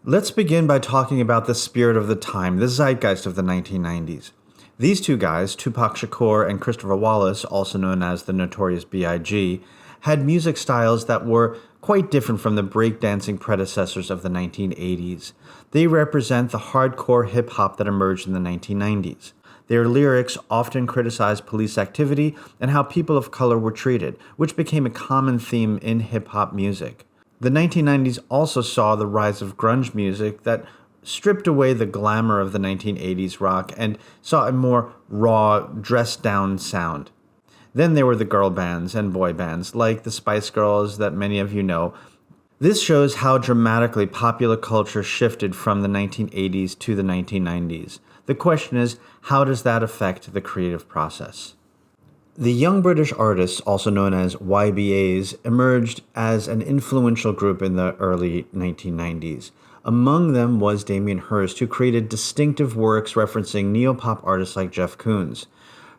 Let's begin by talking about the spirit of the time, the zeitgeist of the 1990s. These two guys, Tupac Shakur and Christopher Wallace, also known as the Notorious B.I.G., had music styles that were quite different from the breakdancing predecessors of the 1980s. They represent the hardcore hip-hop that emerged in the 1990s. Their lyrics often criticized police activity and how people of color were treated, which became a common theme in hip-hop music. The 1990s also saw the rise of grunge music that stripped away the glamour of the 1980s rock and saw a more raw, dressed-down sound. Then there were the girl bands and boy bands, like the Spice Girls that many of you know. This shows how dramatically popular culture shifted from the 1980s to the 1990s. The question is, how does that affect the creative process? The Young British Artists, also known as YBAs, emerged as an influential group in the early 1990s. Among them was Damien Hirst, who created distinctive works referencing neopop artists like Jeff Koons.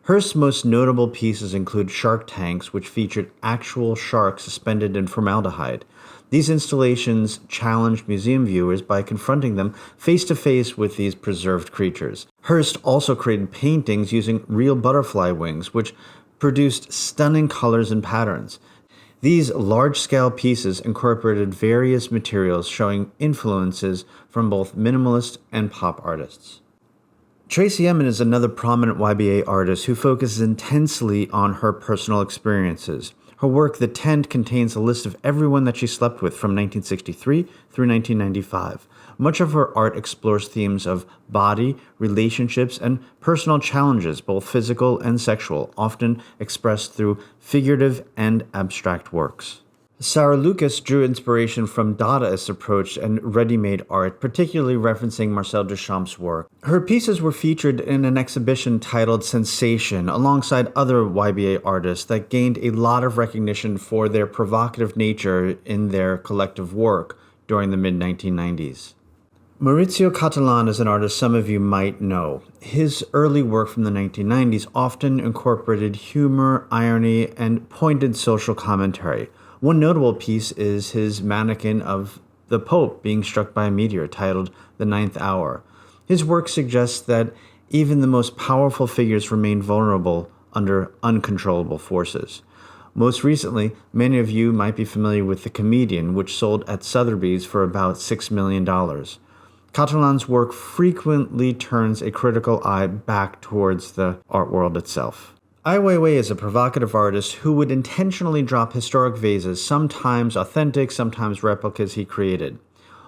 Hirst's most notable pieces include Shark Tanks, which featured actual sharks suspended in formaldehyde. These installations challenged museum viewers by confronting them face-to-face with these preserved creatures. Hirst also created paintings using real butterfly wings, which produced stunning colors and patterns. These large-scale pieces incorporated various materials showing influences from both minimalist and pop artists. Tracey Emin is another prominent YBA artist who focuses intensely on her personal experiences. Her work, The Tent, contains a list of everyone that she slept with from 1963 through 1995. Much of her art explores themes of body, relationships, and personal challenges, both physical and sexual, often expressed through figurative and abstract works. Sarah Lucas drew inspiration from Dadaist approach and ready-made art, particularly referencing Marcel Duchamp's work. Her pieces were featured in an exhibition titled Sensation, alongside other YBA artists that gained a lot of recognition for their provocative nature in their collective work during the mid-1990s. Maurizio Cattelan is an artist some of you might know. His early work from the 1990s often incorporated humor, irony, and pointed social commentary. One notable piece is his mannequin of the Pope being struck by a meteor titled The Ninth Hour. His work suggests that even the most powerful figures remain vulnerable under uncontrollable forces. Most recently, many of you might be familiar with The Comedian, which sold at Sotheby's for about $6 million. Cattelan's work frequently turns a critical eye back towards the art world itself. Ai Weiwei is a provocative artist who would intentionally drop historic vases, sometimes authentic, sometimes replicas he created.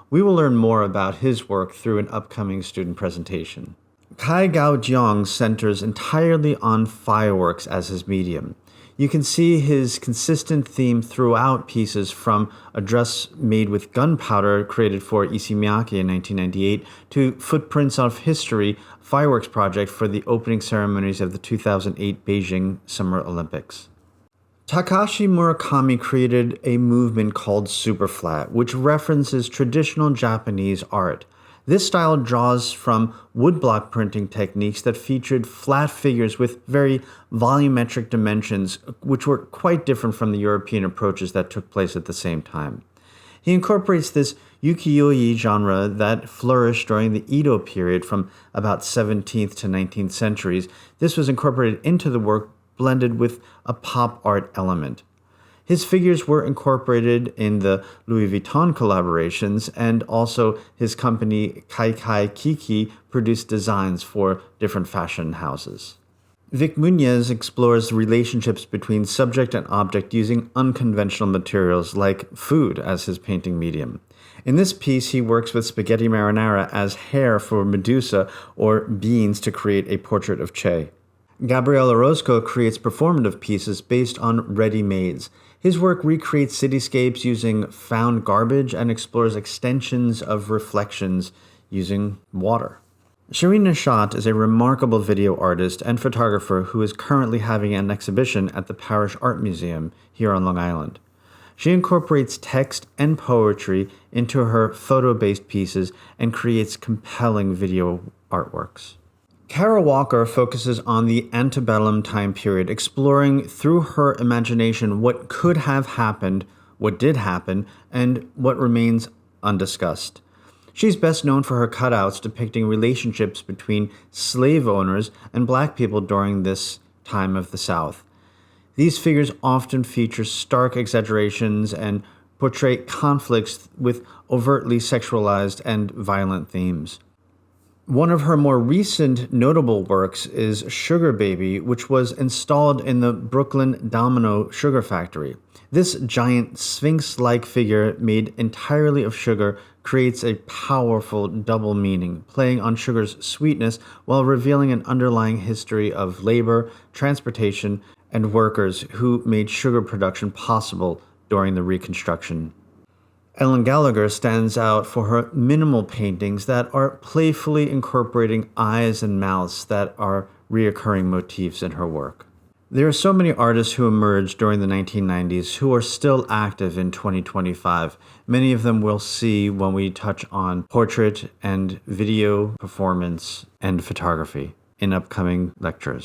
We will learn more about his work through an upcoming student presentation. Kai Gao Jiang centers entirely on fireworks as his medium. You can see his consistent theme throughout pieces, from a dress made with gunpowder created for Issey Miyake in 1998 to Footprints of History, fireworks project for the opening ceremonies of the 2008 Beijing Summer Olympics. Takashi Murakami created a movement called Superflat, which references traditional Japanese art. This style draws from woodblock printing techniques that featured flat figures with very volumetric dimensions, which were quite different from the European approaches that took place at the same time. He incorporates this ukiyo-e genre that flourished during the Edo period from about 17th to 19th centuries. This was incorporated into the work, blended with a pop art element. His figures were incorporated in the Louis Vuitton collaborations, and also his company Kai Kiki produced designs for different fashion houses. Vic Muniz explores relationships between subject and object using unconventional materials like food as his painting medium. In this piece, he works with spaghetti marinara as hair for Medusa or beans to create a portrait of Che. Gabriel Orozco creates performative pieces based on ready-mades. His work recreates cityscapes using found garbage and explores extensions of reflections using water. Shireen Nishat is a remarkable video artist and photographer who is currently having an exhibition at the Parrish Art Museum here on Long Island. She incorporates text and poetry into her photo-based pieces and creates compelling video artworks. Kara Walker focuses on the antebellum time period, exploring through her imagination what could have happened, what did happen, and what remains undiscussed. She's best known for her cutouts depicting relationships between slave owners and black people during this time of the South. These figures often feature stark exaggerations and portray conflicts with overtly sexualized and violent themes. One of her more recent notable works is Sugar Baby, which was installed in the Brooklyn Domino Sugar Factory. This giant sphinx-like figure made entirely of sugar creates a powerful double meaning, playing on sugar's sweetness while revealing an underlying history of labor, transportation, and workers who made sugar production possible during the Reconstruction. Ellen Gallagher stands out for her minimal paintings that are playfully incorporating eyes and mouths that are reoccurring motifs in her work. There are so many artists who emerged during the 1990s who are still active in 2025. Many of them we'll see when we touch on portrait and video performance and photography in upcoming lectures.